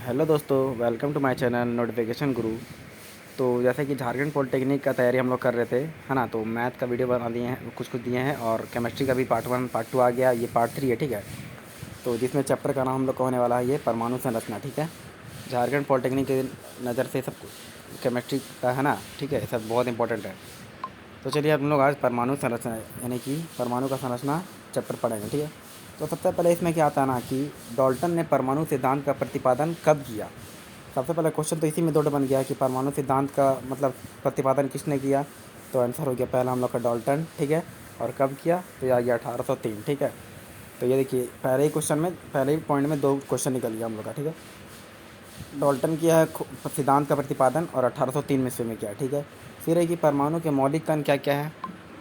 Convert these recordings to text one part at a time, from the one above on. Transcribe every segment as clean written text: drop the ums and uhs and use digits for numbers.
Hello दोस्तों, welcome to my channel notification Guru. तो जैसे कि झारखंड पॉलिटेक्निक का तैयारी हम लोग कर रहे थे, है ना। तो मैथ का वीडियो बना दिए हैं, कुछ कुछ दिए हैं, और केमिस्ट्री का भी पार्ट 1 पार्ट 2 आ गया, ये पार्ट 3 है, ठीक है। तो जिसमें चैप्टर का नाम हम लोग का होने वाला है ये परमाणु संरचना, ठीक है। झारखंड पॉलिटेक्निक की नज़र से सब केमिस्ट्री का है ना, ठीक है, सब बहुत इंपॉर्टेंट है। तो चलिए हम लोग आज परमाणु संरचना यानी कि परमाणु का संरचना चैप्टर पढ़ेंगे, ठीक है। तो सबसे पहले इसमें क्या आता है ना कि डाल्टन ने परमाणु सिद्धांत का प्रतिपादन कब किया। सबसे पहला क्वेश्चन तो इसी में दौड़ बन गया कि परमाणु सिद्धांत का मतलब प्रतिपादन किसने किया। तो आंसर हो गया पहला हम लोग का डाल्टन, ठीक है। और कब किया तो ये आ गया 1803, ठीक है। तो ये देखिए पहले ही क्वेश्चन में, पहले ही पॉइंट में दो क्वेश्चन निकल गया हम लोग का, ठीक है। डाल्टन किया है सिद्धांत का प्रतिपादन और 1803 में ईस्वी में किया, ठीक है। फिर है कि परमाणु के मौलिक कण क्या क्या है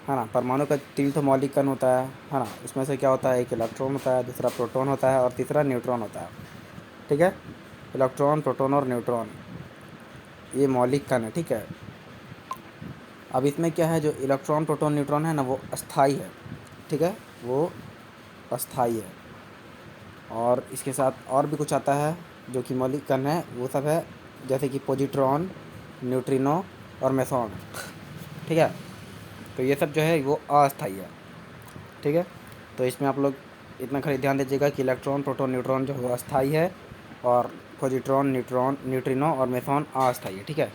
ना। परमाणु का 3 तो मौलिक कण होता है ना। उसमें से क्या होता है, एक इलेक्ट्रॉन होता है, दूसरा प्रोटॉन होता है और तीसरा न्यूट्रॉन होता है, ठीक है। इलेक्ट्रॉन, प्रोटॉन और न्यूट्रॉन ये मौलिक कण है, ठीक है। अब इसमें क्या है, जो इलेक्ट्रॉन, प्रोटॉन, न्यूट्रॉन है ना वो अस्थाई है, ठीक है, वो अस्थाई है। और इसके साथ और भी कुछ आता है जो कि मौलिक कण है, वो सब है जैसे कि पॉजिट्रॉन, न्यूट्रिनो और मेसॉन, ठीक है। तो ये सब जो है वो अस्थाई है, ठीक है। तो इसमें आप लोग इतना खाली ध्यान दीजिएगा कि इलेक्ट्रॉन, प्रोटॉन, न्यूट्रॉन जो है वो अस्थाई है और पॉजिट्रॉन, न्यूट्रिनो और मेसॉन अस्थाई है, ठीक है।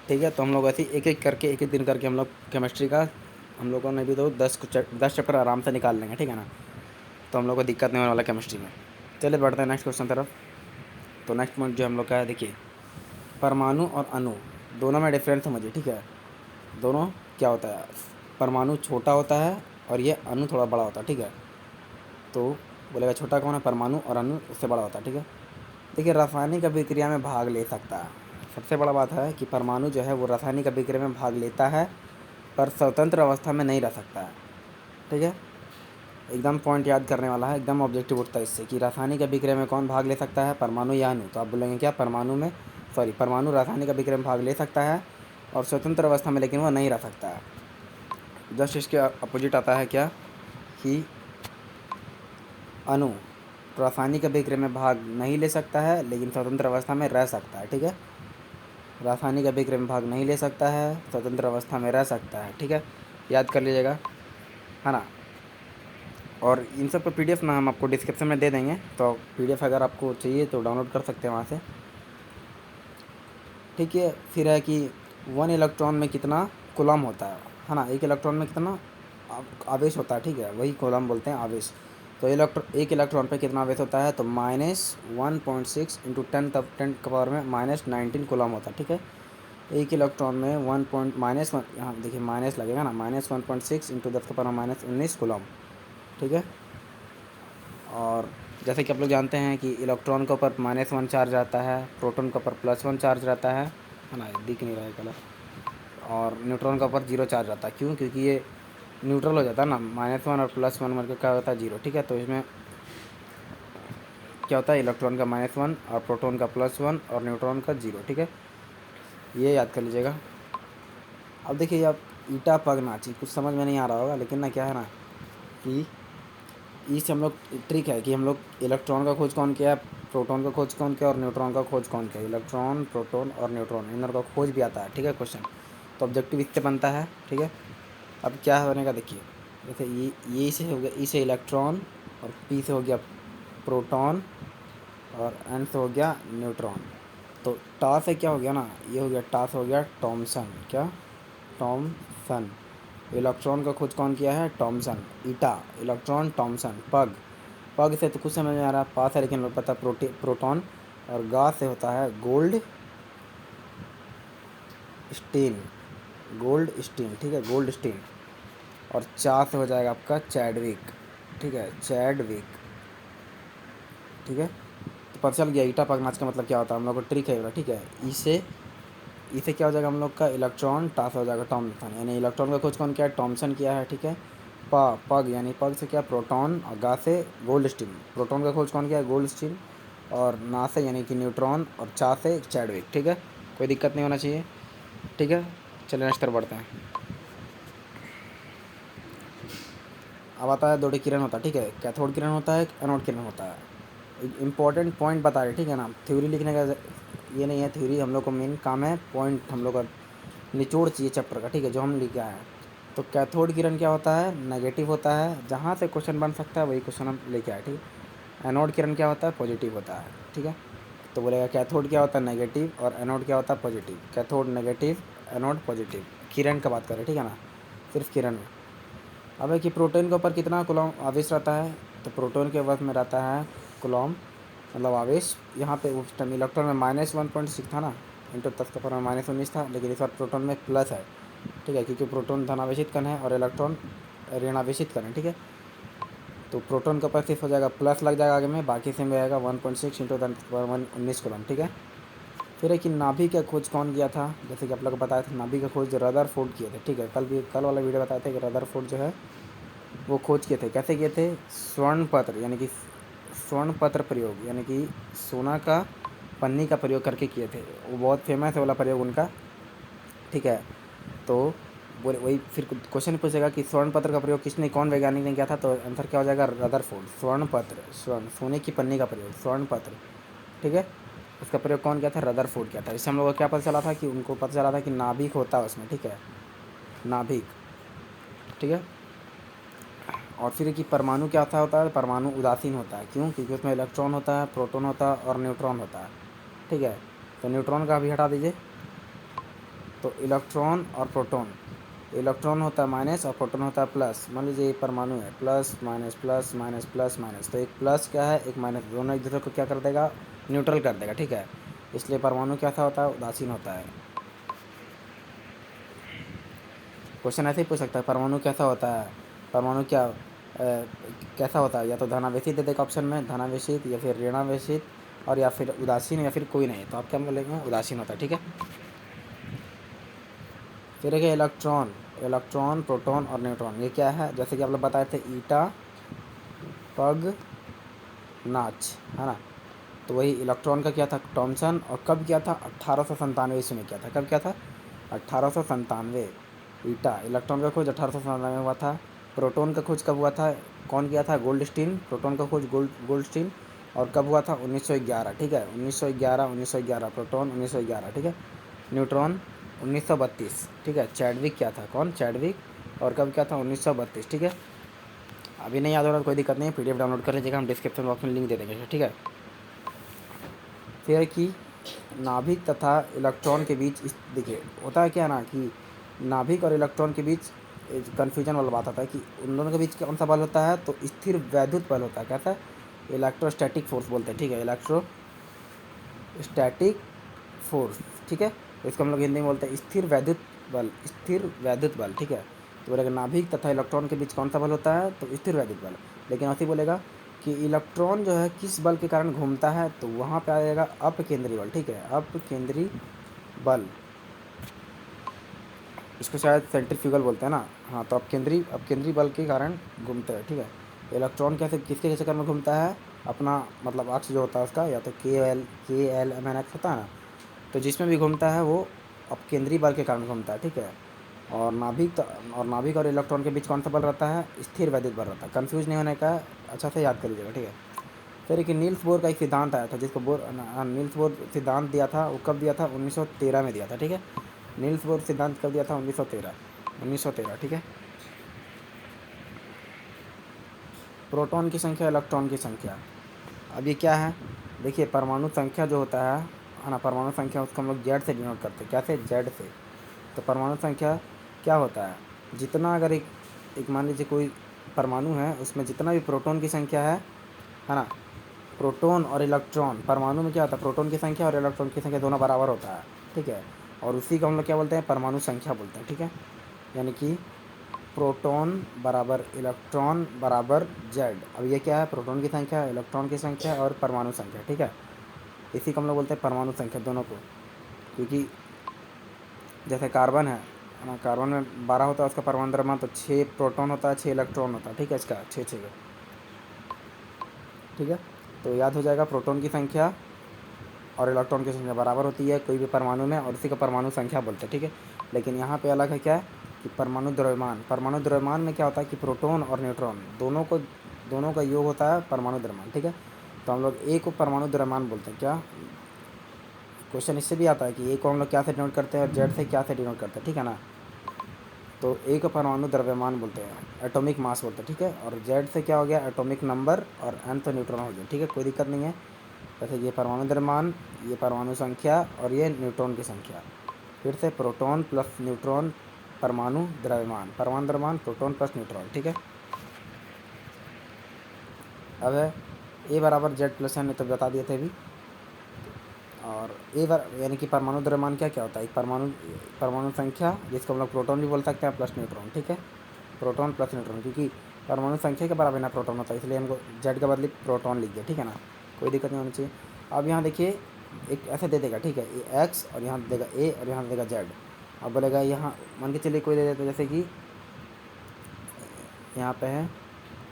ठीक है, तो हम लोग ऐसे एक एक करके, एक एक दिन करके हम लोग केमिस्ट्री का हम लोगों ने भी तो 10 चैप्टर आराम से निकाल लेंगे, ठीक है ना। तो हम लोग को दिक्कत नहीं होने वाला केमिस्ट्री में। चलिए बढ़ते हैं नेक्स्ट क्वेश्चन तरफ। तो नेक्स्ट पॉइंट जो हम लोग का है, देखिए परमाणु और अणु दोनों में डिफरेंस समझिए, ठीक है। दोनों क्या होता है, परमाणु छोटा होता है और ये अणु थोड़ा बड़ा होता है, ठीक है। तो बोलेगा छोटा कौन है, परमाणु, और अणु उससे बड़ा होता है, ठीक है। देखिए रासायनिक अभिक्रिया में भाग ले सकता है। सबसे बड़ा बात है कि परमाणु जो है वो रासायनिक अभिक्रिया में भाग लेता है पर स्वतंत्र अवस्था में नहीं रह सकता है, ठीक है। एकदम पॉइंट याद करने वाला है, एकदम ऑब्जेक्टिव उठता है इससे कि रासायनिक अभिक्रिया में कौन भाग ले सकता है, परमाणु या अणु। तो आप बोलेंगे क्या, परमाणु रासायनिक अभिक्रिया में भाग ले सकता है और स्वतंत्र अवस्था में लेकिन वह नहीं रह सकता है। जस्ट इसके अपोजिट आता है क्या कि अणु रासायनिक अभिक्रिया में भाग नहीं ले सकता है लेकिन स्वतंत्र अवस्था में रह सकता है, ठीक है। रासायनिक अभिक्रिया में भाग नहीं ले सकता है, स्वतंत्र अवस्था में रह सकता है, ठीक है। याद कर लीजिएगा, है ना। और इन सब का पीडीएफ ना हम आपको डिस्क्रिप्शन में दे देंगे, तो पीडीएफ अगर आपको चाहिए तो डाउनलोड कर सकते हैं वहाँ से, ठीक है। फिर है कि 1 इलेक्ट्रॉन में कितना कूलम होता है ना। एक इलेक्ट्रॉन में कितना आवेश होता है, ठीक है, वही कूलम बोलते हैं, आवेश। तो एक इलेक्ट्रॉन पे कितना आवेश होता है, तो -1.6 इंटू 10 के पावर में -19 कूलम होता है, ठीक है। एक इलेक्ट्रॉन में -1, यहाँ देखिए माइनस लगेगा ना, -1.6 इंटू 10 के पावर में -19 कूलम, ठीक है। और जैसे कि आप लोग जानते हैं कि इलेक्ट्रॉन के ऊपर -1 चार्ज रहता है, प्रोटॉन के ऊपर +1 चार्ज रहता है ना, दिख नहीं रहा है कलर। और न्यूट्रॉन के ऊपर 0 चार्ज रहता है, क्यों, क्योंकि ये न्यूट्रल हो जाता है ना, -1 और +1 मिलकर क्या होता है, 0, ठीक है। तो इसमें क्या होता है, इलेक्ट्रॉन का -1 और प्रोटॉन का +1 और न्यूट्रॉन का 0, ठीक है। ये याद कर लीजिएगा। अब देखिए आप ईटा पगनाची कुछ समझ में नहीं आ रहा होगा, लेकिन ना क्या है ना कि इससे हम लोग ट्रिक है कि हम लोग इलेक्ट्रॉन का खोज कौन किया है, प्रोटॉन का खोज कौन किया और न्यूट्रॉन का खोज कौन किया। इलेक्ट्रॉन, प्रोटॉन और न्यूट्रॉन इन दोनों का खोज भी आता है, ठीक है, क्वेश्चन। तो ऑब्जेक्टिव इससे बनता है, ठीक है। अब क्या बनेगा देखिए, जैसे ये से हो गया, ई से इलेक्ट्रॉन और पी से हो गया प्रोटॉन और एन से हो गया न्यूट्रॉन। तो टा से क्या हो गया ना, ये हो गया टा से हो गया टॉमसन, क्या, टॉमसन। इलेक्ट्रॉन का खोज कौन किया है, टॉमसन। ईटा, इलेक्ट्रॉन, टॉमसन। पग, पग से तो कुछ समझ में आ रहा है, पास है लेकिन लोग पता प्रोटॉन। और गा से होता है गोल्ड स्टीन, गोल्ड स्टीन, ठीक है, गोल्ड स्टीन। और चा से हो जाएगा आपका चैडविक, ठीक है, चैडविक, ठीक है। तो पता चल गया ईटा पगनाच का मतलब क्या होता है, हम लोग को ट्रिक है, ठीक है। इसे क्या हो जाएगा हम लोग का इलेक्ट्रॉन, टा से हो जाएगा टॉमसन, यानी इलेक्ट्रॉन का खोज कौन किया है, टॉमसन किया है, ठीक है। पग यानी पग से क्या, प्रोटॉन, और गा से गोल्ड स्टीन, प्रोटॉन का खोज कौन किया है, गोल्ड स्टीन। और ना से यानी कि न्यूट्रॉन, और चा से चैडविक, ठीक है। कोई दिक्कत नहीं होना चाहिए, ठीक है। चलिए नेक्स्ट तरफ बढ़ते हैं। अब आता है दो किरण होता है, ठीक है, कैथोड किरण होता है, एनोड किरण होता है। इम्पोर्टेंट पॉइंट बता रहे, ठीक है ना। थ्योरी लिखने का ये नहीं है, थ्योरी हम लोग को मेन काम है पॉइंट हम लोग का निचोड़ चाहिए चैप्टर का, ठीक है, जो हम लिख के आए हैं। तो कैथोड किरण क्या होता है, नेगेटिव होता है, जहाँ से क्वेश्चन बन सकता है वही क्वेश्चन हम लेके आए, ठीक है। एनोड किरण क्या होता है, पॉजिटिव होता है, ठीक है। तो बोलेगा कैथोड क्या होता है, नेगेटिव, और एनोड क्या होता है, positive. Cathode negative, anode positive, Kiran का बात करें, ठीक है ना, सिर्फ किरण में। अब है कि प्रोटॉन के ऊपर कितना कूलॉम आवेश रहता है, तो प्रोटॉन के वर्ग में रहता है कूलॉम, मतलब आवेश। यहाँ पे उस टाइम इलेक्ट्रॉन में -1.6 था ना, इंटू 10⁻19 था, लेकिन इस बार प्रोटॉन में प्लस है, ठीक है, क्योंकि प्रोटॉन धनावेशित कण है और इलेक्ट्रॉन ऋणावेशित कण है, ठीक है। तो प्रोटॉन का ऊपर सिर्फ हो जाएगा प्लस लग जाएगा आगे में, बाकी से में आएगा 1.6 इंटू 10⁻19 कूलॉम, ठीक है। फिर है कि नाभिक का खोज कौन किया था, जैसे कि आप लोग को बताया था नाभिक का खोज रदरफोर्ड किए थे, ठीक है। कल वाला वीडियो बताए थे कि रदरफोर्ड जो है वो खोज किए थे। कैसे किए थे, स्वर्ण पत्र यानी कि स्वर्ण पत्र प्रयोग, यानी कि सोना का पन्नी का प्रयोग करके किए थे। वो बहुत फेमस है वाला प्रयोग उनका, ठीक है। तो वही फिर क्वेश्चन पूछेगा कि स्वर्ण पत्र का प्रयोग किसने, कौन वैज्ञानिक ने किया था, तो आंसर क्या हो जाएगा, रदरफोर्ड। स्वर्ण पत्र, स्वर्ण सोने की पन्नी का प्रयोग, स्वर्ण पत्र, ठीक है, उसका प्रयोग कौन किया था, रदरफोर्ड किया था। इससे हम लोगों को क्या पता चला था कि उनको पता चला था कि नाभिक होता है उसमें, ठीक है, नाभिक, ठीक है। और फिर कि परमाणु क्या होता है, परमाणु उदासीन होता है, क्यों, क्योंकि उसमें इलेक्ट्रॉन होता है, प्रोटॉन होता है और न्यूट्रॉन होता है, ठीक है। तो न्यूट्रॉन का भी हटा दीजिए, तो इलेक्ट्रॉन और प्रोटॉन, इलेक्ट्रॉन होता है माइनस और प्रोटॉन होता है प्लस। मान लीजिए ये परमाणु है, plus minus plus minus plus minus, तो एक प्लस क्या है, एक माइनस, दोनों एक दूसरे को क्या कर देगा, न्यूट्रल कर देगा, ठीक है। इसलिए परमाणु कैसा होता है, उदासीन होता है। क्वेश्चन ऐसे ही पूछ सकता है, परमाणु कैसा होता है, परमाणु क्या कैसा होता है, या तो धनावेशित दे देगा ऑप्शन में, धनावेशित या फिर ऋणावेशित, और या फिर उदासीन, या फिर कोई नहीं, तो आप क्या बोलेंगे, उदासीन होता है, ठीक है। फिर है इलेक्ट्रॉन, इलेक्ट्रॉन, प्रोटॉन और न्यूट्रॉन, ये क्या है, जैसे कि आप लोग बताए थे ईटा पग नाच, है ना। तो वही इलेक्ट्रॉन का क्या था, थॉमसन, और कब किया था, 1897 ईस्वी में किया था। कब किया था, 1897। ईटा, इलेक्ट्रॉन का खोज 1897 में हुआ था। प्रोटॉन का खोज कब हुआ था, कौन किया था, गोल्डस्टीन। प्रोटॉन का खोज गोल्डस्टीन, और कब हुआ था, 1911, ठीक है, 1911 प्रोटॉन 1911, ठीक है। न्यूट्रॉन 1932, ठीक है। चैडविक क्या था, कौन, चैडविक, और कब क्या था, 1932, ठीक है। अभी नहीं याद हो रहा तो कोई दिक्कत नहीं है, PDF डाउनलोड कर लीजिएगा, हम डिस्क्रिप्शन बॉक्स में लिंक दे देंगे, ठीक है। फिर कि नाभिक तथा इलेक्ट्रॉन के बीच देखिए होता है क्या ना, कि नाभिक और इलेक्ट्रॉन के बीच कन्फ्यूजन वाला बात आता है कि उन दोनों के बीच कौन सा बल होता है, तो स्थिर वैद्युत बल होता है, कैसा है, इलेक्ट्रोस्टैटिक फोर्स बोलते हैं, ठीक है, इलेक्ट्रोस्टैटिक फोर्स, ठीक है। तो इसको हम लोग हिंदी में बोलते हैं स्थिर वैद्युत बल, स्थिर वैद्युत बल, ठीक है। तो बोलेगा नाभिक तथा इलेक्ट्रॉन के बीच कौन सा बल होता है, तो स्थिर वैद्युत बल। लेकिन ऐसे बोलेगा कि इलेक्ट्रॉन जो है किस बल के कारण घूमता है, तो वहाँ पे आ जाएगा अपकेंद्री बल, ठीक है, अपकेंद्री बल। इसको शायद सेंट्रीफ्यूगल बोलते हैं ना, हाँ। तो अपकेंद्री बल के कारण घूमते हैं, ठीक है। इलेक्ट्रॉन कैसे किसके चक्कर में घूमता है, अपना मतलब अक्ष जो होता है उसका, या तो KLMN होता है ना, तो जिसमें भी घूमता है वो अपकेंद्री बल के कारण घूमता है, ठीक है। और नाभिक और इलेक्ट्रॉन के बीच कौन सा बल रहता है, स्थिर वैद्युत बल रहता है। कंफ्यूज नहीं होने का, अच्छा से याद कर लीजिएगा, ठीक है। फिर एक नील्स बोर का एक सिद्धांत आया था, जिसको नील्स बोर सिद्धांत दिया था, वो कब दिया था, 1913 में दिया था, ठीक है। नील्स बोर सिद्धांत कब दिया था, 1913, ठीक है। प्रोटॉन की संख्या, इलेक्ट्रॉन की संख्या, अब ये क्या है, देखिए परमाणु संख्या जो होता है ना, परमाणु संख्या उसको हम लोग जेड से डिनोट करते हैं, कैसे, जेड से। तो परमाणु संख्या क्या होता है, जितना अगर एक मान लीजिए कोई परमाणु है, उसमें जितना भी प्रोटॉन की संख्या है ना, प्रोटॉन और इलेक्ट्रॉन, परमाणु में क्या होता है, प्रोटॉन की संख्या और इलेक्ट्रॉन की संख्या दोनों बराबर होता है, ठीक है। और उसी को हम लोग क्या बोलते हैं, परमाणु संख्या बोलते हैं, ठीक है। यानी कि प्रोटॉन बराबर इलेक्ट्रॉन बराबर जेड। अब ये क्या है, प्रोटॉन की संख्या, इलेक्ट्रॉन की संख्या और परमाणु संख्या, ठीक है। इसी को हम लोग बोलते हैं परमाणु संख्या दोनों को, क्योंकि जैसे कार्बन है ना, कार्बन में 12 होता है उसका परमाणु द्रव्यमान, तो 6 प्रोटॉन होता है, 6 इलेक्ट्रॉन होता है, ठीक है, इसका 6 का, ठीक है। तो याद हो जाएगा, प्रोटॉन की संख्या और इलेक्ट्रॉन की संख्या बराबर होती है कोई भी परमाणु में, और इसी को परमाणु संख्या बोलते हैं, ठीक है। लेकिन यहाँ पे अलग है क्या, कि परमाणु द्रव्यमान में क्या होता है कि प्रोटॉन और न्यूट्रॉन दोनों का योग होता है परमाणु द्रव्यमान, ठीक है। तो हम लोग ए को परमाणु द्रव्यमान बोलते हैं। क्या क्वेश्चन इससे भी आता है कि ए को हम लोग क्या से डिनोट करते हैं और जेड से क्या से डिनोट करते हैं, ठीक है ना। तो ए को परमाणु द्रव्यमान बोलते हैं, एटॉमिक मास बोलते हैं, ठीक है। और जेड से क्या हो गया, एटॉमिक नंबर, और एन तो न्यूट्रॉन हो गया, ठीक है, कोई दिक्कत नहीं है। जैसे ये परमाणु द्रव्यमान, ये परमाणु संख्या और ये न्यूट्रॉन की संख्या। फिर से प्रोटॉन प्लस न्यूट्रॉन परमाणु द्रव्यमान, परमाणु द्रव्यमान प्रोटॉन प्लस न्यूट्रॉन, ठीक है। अब है ए बराबर जेड प्लस एन, तो बता दिए थे अभी। और ए यानी कि परमाणु द्रव्यमान क्या क्या होता है, एक परमाणु संख्या जिसको हम लोग प्रोटॉन भी बोल सकते हैं, प्लस न्यूट्रॉन, ठीक है। प्रोटॉन प्लस न्यूट्रॉन, क्योंकि परमाणु संख्या के बराबर ना प्रोटॉन होता है, इसलिए हमको जेड के बदले प्रोटॉन लिख दिया, ठीक है ना, कोई दिक्कत नहीं होनी चाहिए। अब यहाँ देखिए एक ऐसे दे देगा, ठीक है, ये एक्स और यहाँ दे देगा ए और यहाँ दे देगा जेड। अब बोलेगा यहाँ मान के चलिए कोई दे देता, जैसे कि यहाँ पे है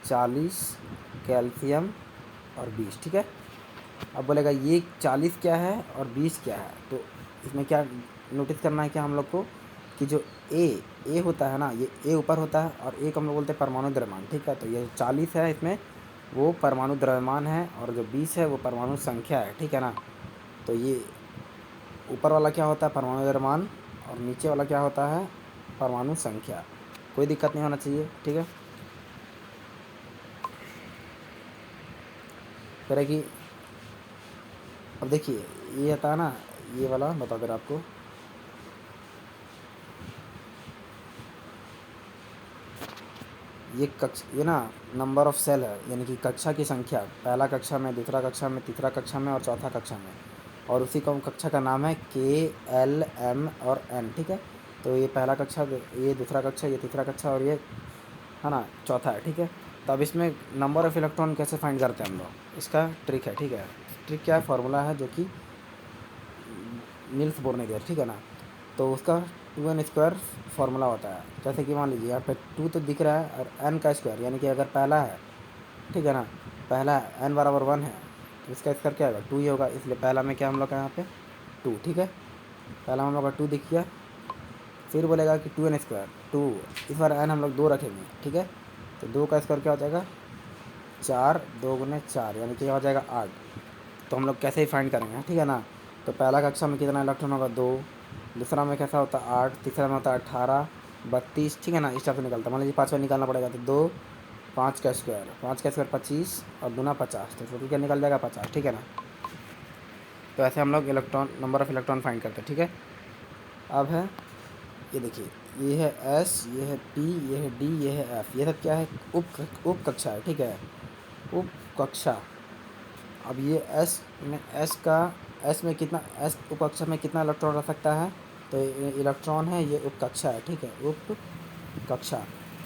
40 कैल्शियम और 20, ठीक है। अब बोलेगा ये 40 क्या है और 20 क्या है, तो इसमें क्या नोटिस करना है कि हम लोग को कि जो ए होता है ना, ये ए ऊपर होता है और ए को हम लोग बोलते हैं परमाणु द्रव्यमान, ठीक है। तो ये 40 है इसमें वो परमाणु द्रव्यमान है और जो 20 है वो परमाणु संख्या है, ठीक है ना। तो ये ऊपर वाला क्या होता है, परमाणु द्रव्यमान, और नीचे वाला क्या होता है, परमाणु संख्या। कोई दिक्कत नहीं होना चाहिए, ठीक है। फिर है कि अब देखिए ये आता है ना, ये वाला बता दे रहा आपको, ये ना नंबर ऑफ सेल है, यानी कि कक्षा की संख्या, पहला कक्षा में, दूसरा कक्षा में, तीसरा कक्षा में और चौथा कक्षा में। और उसी का कक्षा का नाम है के, एल, एम और एन, ठीक है। तो ये पहला कक्षा, ये दूसरा कक्षा, ये तीसरा कक्षा और ये है ना चौथा है, ठीक है। तो अब इसमें नंबर ऑफ़ इलेक्ट्रॉन कैसे फाइंड करते हैं हम लोग, इसका ट्रिक है, ठीक है। ट्रिक क्या है, फार्मूला है जो कि नील्स बोर ने दिया, ठीक है ना। तो उसका 2n² फार्मूला होता है। जैसे कि मान लीजिए यहाँ पे 2 तो दिख रहा है और n का स्क्वायर, यानी कि अगर पहला है, ठीक है ना, पहला है n बराबर 1 है, तो इसका स्क्वायर क्या होगा, 2 ही होगा। इसलिए पहला में क्या हम लोग का यहाँ पे 2, ठीक है, पहला हम लोग का 2 दिख गया। फिर बोलेगा कि 2n², 2, इस बार n हम लोग 2 रखेंगे, ठीक है। तो 2 का स्क्वायर क्या हो जाएगा, 4, 2 गुने 4, यानी कि हो जाएगा 8। तो हम लोग कैसे ही फाइंड करेंगे, ठीक है ना। तो पहला कक्षा में कितना इलेक्ट्रॉन होगा, 2, दूसरा में कैसा होता है 8, तीसरा में होता है 18, 32, ठीक है ना, इस टाइप से निकलता है। मान लीजिए पाँचवा निकालना पड़ेगा, तो 2, 5 का स्क्वायर, 25 और दूना 50, तो टोटल क्या निकल जाएगा 50, ठीक है ना। तो ऐसे हम लोग electron, number of electron find करते हैं, ठीक है। अब है ये देखिए, ये है एस, ये है पी, ये है डी, ये है एफ, ये सब क्या है, उप कक्षा है, ठीक है, उप कक्षा। अब ये एस में कितना, एस उप कक्षा में कितना इलेक्ट्रॉन रह सकता है, तो ये इलेक्ट्रॉन है, ये उप कक्षा है, ठीक है, उप कक्षा।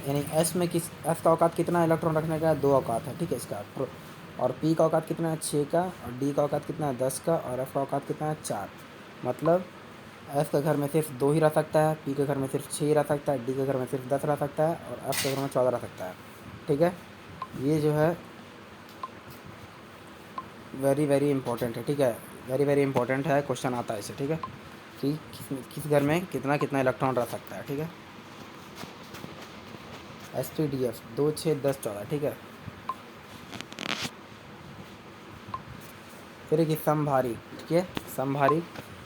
यानी एस का औकात कितना इलेक्ट्रॉन रखने का है, 2 औकात है, ठीक है इसका। और पी का औकात कितना है, 6 का, और डी का औकात कितना है, 10 का, और एफ का औकात कितना है, 4। मतलब एफ के घर में सिर्फ 2 ही रह सकता है, पी के घर में सिर्फ 6 ही रह सकता है, डी के घर में सिर्फ 10 रह सकता है, और एफ के घर में 14 रह सकता है, ठीक है। ये जो है वेरी वेरी इंपॉर्टेंट है, ठीक है, वेरी वेरी इंपॉर्टेंट है, क्वेश्चन आता है इसे, ठीक है, कि किस घर में कितना कितना इलेक्ट्रॉन रह सकता है, ठीक है। SPDF 2, 6, 10, 14, ठीक है। फिर एक समभारिक, ठीक है,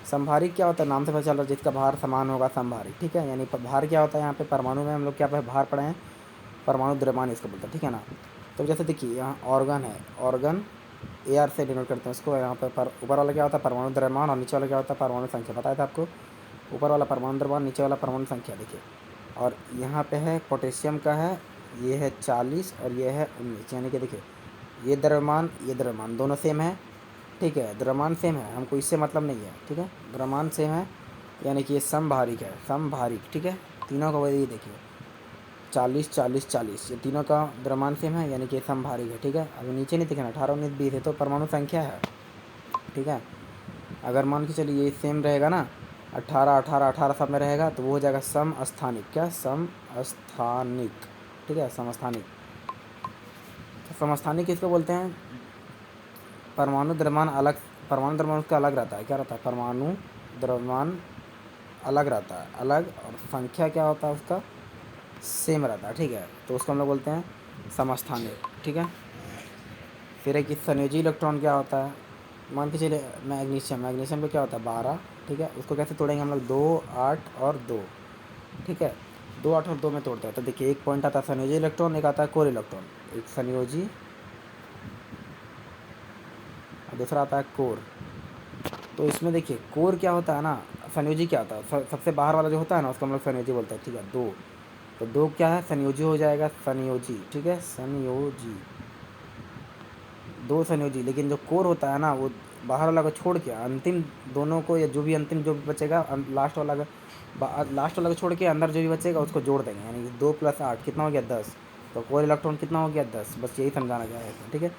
समभारिक क्या होता है, नाम से पता चल रहा है, जिसका भार समान होगा, समभारिक, ठीक है। यानी भार क्या होता है, यहाँ पे परमाणु में हम लोग क्या भार पढ़े हैं, परमाणु द्रव्यमान इसको बोलते हैं, ठीक है ना। तो जैसे देखिए यहाँ ऑर्गन है, ऑर्गन AR से डिनोट करते हैं उसको। यहाँ पर ऊपर वाला क्या होता है, परमाणु द्रव्यमान, और नीचे वाला क्या होता है, परमाणु संख्या। बताया था आपको, ऊपर वाला परमाणु द्रव्यमान, नीचे वाला परमाणु संख्या, देखिए। और यहाँ पे है पोटेशियम का है, ये है 40 और ये है 19, यानी कि देखिए ये द्रव्यमान दोनों सेम है, ठीक है, द्रव्यमान सेम है, हमको इससे मतलब नहीं है, ठीक है, द्रव्यमान सेम है, यानी कि ये समभारिक है, समभारिक, ठीक है। तीनों का वही देखिए 40, 40, 40, ये तीनों का द्रव्यमान सेम है, यानी कि ये समभारिक है, ठीक है। अभी नीचे नहीं दिखना, 18, 19, 20 है, तो परमाणु संख्या है, ठीक है। अगर मान के चलिए ये सेम रहेगा ना, 18, 18, 18 सब में रहेगा, तो वो हो जाएगा समस्थानिक, क्या, समस्थानिक, ठीक है, समस्थानिक। तो समस्थानिक किसको बोलते हैं, परमाणु द्रव्यमान उसका अलग रहता है, क्या रहता है, परमाणु द्रव्यमान अलग रहता है, अलग, और संख्या क्या होता है उसका, सेम रहता है, ठीक है। तो उसको हम लोग बोलते हैं समस्थानिक, ठीक है। फिर है कि संयोजी इलेक्ट्रॉन क्या होता है, मान के चलिए मैग्नीशियम पे क्या होता है 12, ठीक है। उसको कैसे तोड़ेंगे हम लोग, 2, 8 और 2, ठीक है। 2, 8 और 2 में तोड़ते हैं तो देखिए एक पॉइंट आता है संयोजी इलेक्ट्रॉन, एक आता है कोर इलेक्ट्रॉन। एक संयोजी और दूसरा आता है कोर। तो इसमें देखिए कोर क्या होता है ना, संयोजी क्या होता है, सबसे बाहर वाला जो होता है ना उसको हम लोग संयोजी बोलते हैं, ठीक है। 2, तो 2 क्या है, संयोजी हो जाएगा, संयोजी, ठीक है, संयोजी, 2 संयोजी। लेकिन जो कोर होता है ना वो बाहर वाला को छोड़ के अंतिम दोनों को, या जो भी अंतिम जो भी बचेगा लास्ट वाला को छोड़ के अंदर जो भी बचेगा उसको जोड़ देंगे, यानी कि 2 + 8 कितना हो गया 10। तो कोर इलेक्ट्रॉन कितना हो गया 10, बस यही समझाना गया है इसमें, ठीक है।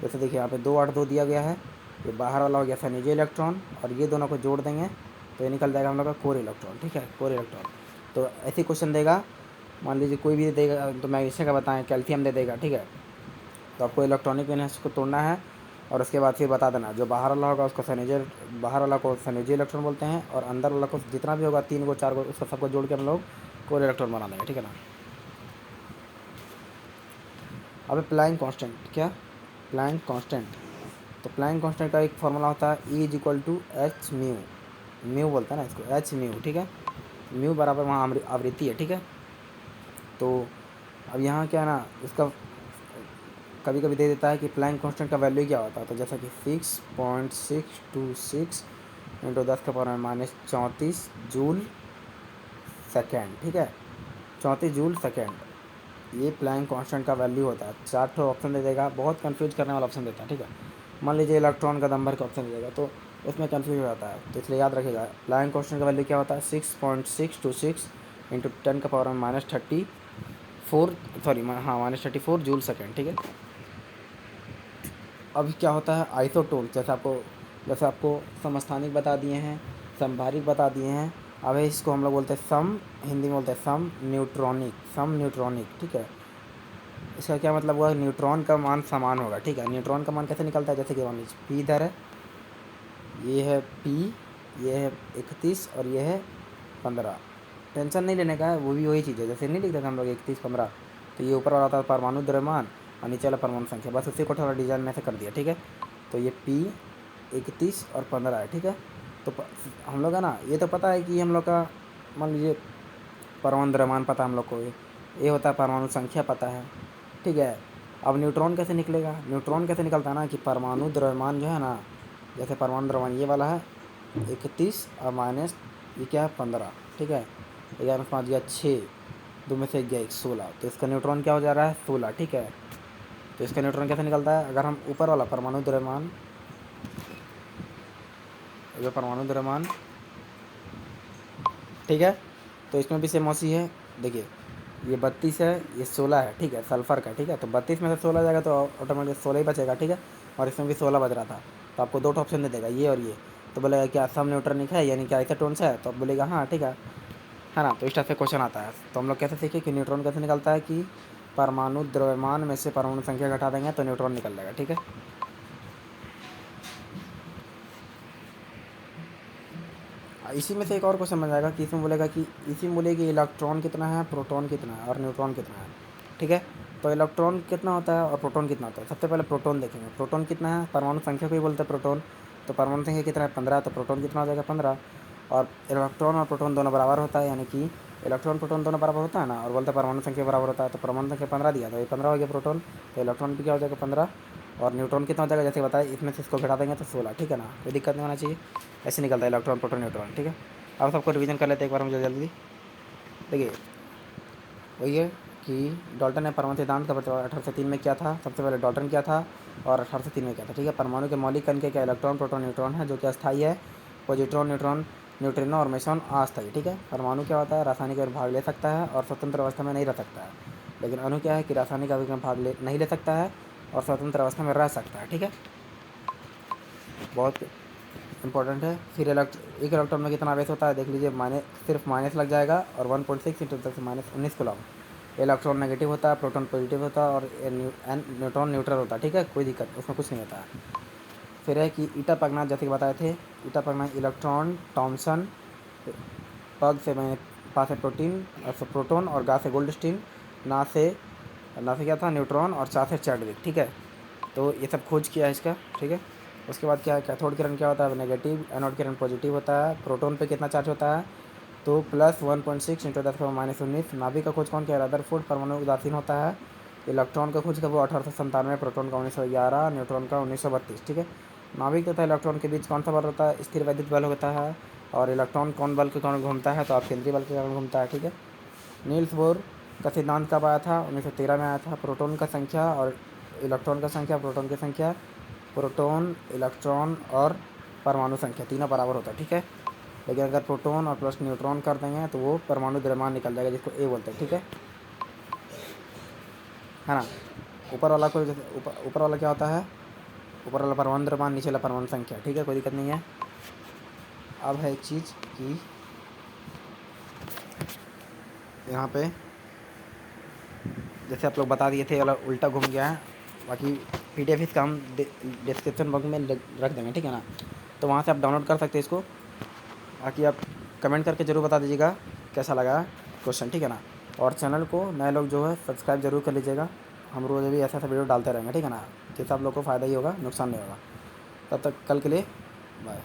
जैसे देखिए यहाँ पे 2, 8, 2 दिया गया है, ये बाहर वाला हो गया संयोजी इलेक्ट्रॉन और ये दोनों को जोड़ देंगे तो ये निकल जाएगा हम लोग का कोर इलेक्ट्रॉन, ठीक है, कोर इलेक्ट्रॉन। तो ऐसे क्वेश्चन देगा, मान लीजिए कोई भी देगा, तो मैग्नीशियम का बताएं, कैल्शियम दे देगा, ठीक है। तो आपको इलेक्ट्रॉनिक इनहेंस को तोड़ना है और उसके बाद फिर बता देना, जो बाहर वाला होगा उसको बाहर वाला को संयोजी इलेक्ट्रॉन बोलते हैं और अंदर वाला को जितना भी होगा 3 को 4 को उसको सबको जोड़ के हम लोग कोर इलेक्ट्रॉन बना देंगे, ठीक है ना। अब प्लैंक कांस्टेंट, क्या प्लैंक कांस्टेंट, तो प्लैंक कांस्टेंट का एक फॉर्मूला होता है E = h म्यू, म्यू बोलते हैं ना इसको, h म्यू, ठीक है। म्यू बराबर वहाँ आवृत्ति है, ठीक है। तो अब यहाँ क्या है ना, इसका कभी कभी दे देता है कि प्लैंक कांस्टेंट का वैल्यू क्या होता है, तो जैसा कि 6.626 × 10⁻⁻34 जूल सेकेंड, ठीक है, 34 जूल सेकेंड, ये प्लैंक कांस्टेंट का वैल्यू होता है। 4 ठो ऑप्शन दे देगा, बहुत कंफ्यूज करने वाला ऑप्शन देता है, ठीक है। मान लीजिए इलेक्ट्रॉन का नंबर का ऑप्शन दे देगा तो उसमें कंफ्यूज हो जाता है, तो इसलिए याद रखिएगा प्लैंक कांस्टेंट का वैल्यू क्या होता है, 6.626 × 10⁻⁻34 -34 जूल सेकेंड, ठीक है। अब क्या होता है आइसोटोन, जैसे आपको समस्थानिक बता दिए हैं, समभारिक बता दिए हैं। अब इसको हम लोग बोलते हैं हिंदी में बोलते हैं सम न्यूट्रॉनिक, ठीक है। इसका क्या मतलब हुआ, न्यूट्रॉन का मान समान होगा, ठीक है। न्यूट्रॉन का मान कैसे निकलता है, जैसे कि मान लीजिए पी इधर है, ये है पी, ये है 31 और ये है 15। टेंशन नहीं लेने का है, वो भी वही चीज़ है, जैसे नहीं लिखते थे हम लोग 31, 15, तो ये ऊपर वाला था परमाणु द्रव्यमान और नीचे वाला परमाणु संख्या, बस उसी को थोड़ा डिजाइन में से कर दिया, ठीक है। तो ये P 31 और 15 है, ठीक है। तो हम लोग का ना ये तो पता है कि हम लोग का, मान लीजिए परमाणु द्रव्यमान पता है हम लोग को, ये होता है परमाणु संख्या पता है, ठीक है। अब न्यूट्रॉन कैसे निकलेगा, न्यूट्रॉन कैसे निकलता है ना कि परमाणु द्रव्यमान जो है ना, जैसे परमाणु द्रव्यमान ये वाला है 31 और माइनस ये क्या है 15, ठीक है। 11 5 गया 6, 2 में से 1 गया 1, 16, तो इसका न्यूट्रॉन क्या हो जा रहा है 16, ठीक है। तो इसका न्यूट्रॉन कैसे निकलता है, अगर हम ऊपर वाला परमाणु द्रव्यमान, ठीक है, तो इसमें भी सेम मौसी है। देखिए ये 32 है, ये 16 है, ठीक है, सल्फ़र का, ठीक है। तो 32 में से 16 जाएगा तो ऑटोमेटिक 16 ही बचेगा, ठीक है। और इसमें भी 16 बच रहा था, तो आपको 2 ऑप्शन दे देगा, ये और ये। तो बोलेगा क्या सम न्यूट्रॉनिक है, यानी कि आइसोटोन्स है, तो आप बोलेगा हाँ ठीक है ना। तो इस टाइप से क्वेश्चन आता है। तो हम लोग कैसे सीखे कि न्यूट्रॉन कैसे निकलता है, कि परमाणु द्रव्यमान में से परमाणु संख्या घटा देंगे तो न्यूट्रॉन निकल जाएगा, ठीक है। इसी में से एक और क्वेश्चन बन जाएगा कि इसमें बोलेगा कि इलेक्ट्रॉन कितना है, प्रोटॉन कितना है और न्यूट्रॉन कितना है, ठीक है। तो इलेक्ट्रॉन कितना होता है और प्रोटॉन कितना होता है, सबसे पहले प्रोटॉन देखेंगे। प्रोटॉन कितना है, परमाणु संख्या को ही बोलते हैं प्रोटॉन, तो परमाणु संख्या कितना है 15, तो प्रोटॉन कितना हो जाएगा 15। और इलेक्ट्रॉन और प्रोटॉन दोनों बराबर होता है, यानी कि इलेक्ट्रॉन प्रोटॉन दोनों बराबर होता है ना, और बोलते हैं परमाणु संख्या बराबर होता है, तो परमाणु संख्या 15 दिया, तो ये 15 हो गया प्रोटॉन, तो इलेक्ट्रॉन भी क्या हो जाएगा 15। और न्यूट्रॉन कितना हो जाएगा, जैसे बताया इसमें से इसको घटा देंगे तो 16, ठीक है ना, कोई दिक्कत नहीं होना चाहिए। ऐसे निकलता है इलेक्ट्रॉन प्रोटॉन न्यूट्रॉन, ठीक है। अब सबको रिवीजन कर लेते हैं एक बार मुझे जल्दी। देखिए वही है कि डाल्टन ने परमाणु सिद्धांत का प्रचलन 1803 में किया था, सबसे पहले डाल्टन किया था और 1803 में किया था, ठीक है। परमाणु के मौलिक कण के क्या इलेक्ट्रॉन प्रोटॉन न्यूट्रॉन है, जो कि अस्थायी है। पॉजिट्रॉन न्यूट्रॉन न्यूट्रिनो और मेसॉन अस्थायी, ठीक है। परमाणु क्या होता है, रासायनिक में भाग ले सकता है और स्वतंत्र अवस्था में नहीं रह सकता है। लेकिन अणु क्या है कि रासायनिक अभिक्रिया में भाग नहीं ले सकता है और स्वतंत्र अवस्था में रह सकता है, ठीक है, बहुत इंपॉर्टेंट है। फिर एक इलेक्ट्रॉन में कितना आवेश होता है, देख लीजिए सिर्फ माइनस लग जाएगा और 1.6 × 10⁻19 कूलम। इलेक्ट्रॉन नेगेटिव होता है, प्रोटॉन पॉजिटिव होता है और न्यूट्रॉन न्यूट्रल होता है, ठीक है, कोई दिक्कत उसमें कुछ नहीं होता है। फिर है कि ईटा पगना, जैसे कि बताए थे, ईटा पगना इलेक्ट्रॉन थॉमसन, पग से मैंने पा से प्रोटॉन और गा से गोल्डस्टीन, ना से क्या था न्यूट्रॉन और चा से चैडविक, ठीक है। तो ये सब खोज किया है इसका, ठीक है। उसके बाद क्या है, कैथोड किरण क्या होता है, नेगेटिव, एनोड किरण पॉजिटिव होता है। प्रोटॉन पे कितना चार्ज होता है, तो प्लस 1.6 इंटू 10⁻⁻19। नाभिक का खोज कौन किया, रदरफोर्ड। परमाणु उदासीन होता है। इलेक्ट्रॉन का खोज कब, 1897। प्रोटॉन का 1911, न्यूट्रॉन का 1932, ठीक है। नाभिक तथा इलेक्ट्रॉन के बीच कौन सा बल होता है, स्थिर वैद्युत बल होता है। और इलेक्ट्रॉन कौन बल के कारण घूमता है, तो आप केंद्रीय बल के कारण घूमता है, ठीक है। नील्स बोर का सिद्धांत कब आया था, 1913 में आया था। प्रोटॉन का संख्या और इलेक्ट्रॉन का संख्या, प्रोटॉन की संख्या, प्रोटॉन, इलेक्ट्रॉन और परमाणु संख्या तीनों बराबर होता है, ठीक है। लेकिन अगर प्रोटॉन और प्लस न्यूट्रॉन कर देंगे तो वो परमाणु द्रव्यमान निकल जाएगा, जिसको ए बोलते हैं, ठीक है ना। ऊपर वाला को जैसे ऊपर वाला क्या होता है, ऊपर वाला परमाणु द्रव्यमान, नीचे वाला परमाणु संख्या, ठीक है, कोई दिक्कत नहीं है। अब है एक चीज़ कि यहाँ पे जैसे आप लोग बता दिए थे, वाला उल्टा घूम गया है। बाकी PDF इसका हम डिस्क्रिप्शन बॉक्स में रख देंगे, ठीक है ना। तो वहाँ से आप डाउनलोड कर सकते हैं इसको। बाकी आप कमेंट करके ज़रूर बता दीजिएगा कैसा लगा क्वेश्चन, ठीक है ना। और चैनल को नए लोग जो है सब्सक्राइब जरूर कर लीजिएगा। हम रोज़ भी ऐसा वीडियो डालते रहेंगे, ठीक है ना, जिससे आप लोग को फ़ायदा ही होगा, नुकसान नहीं होगा। तब तक कल के लिए बाय।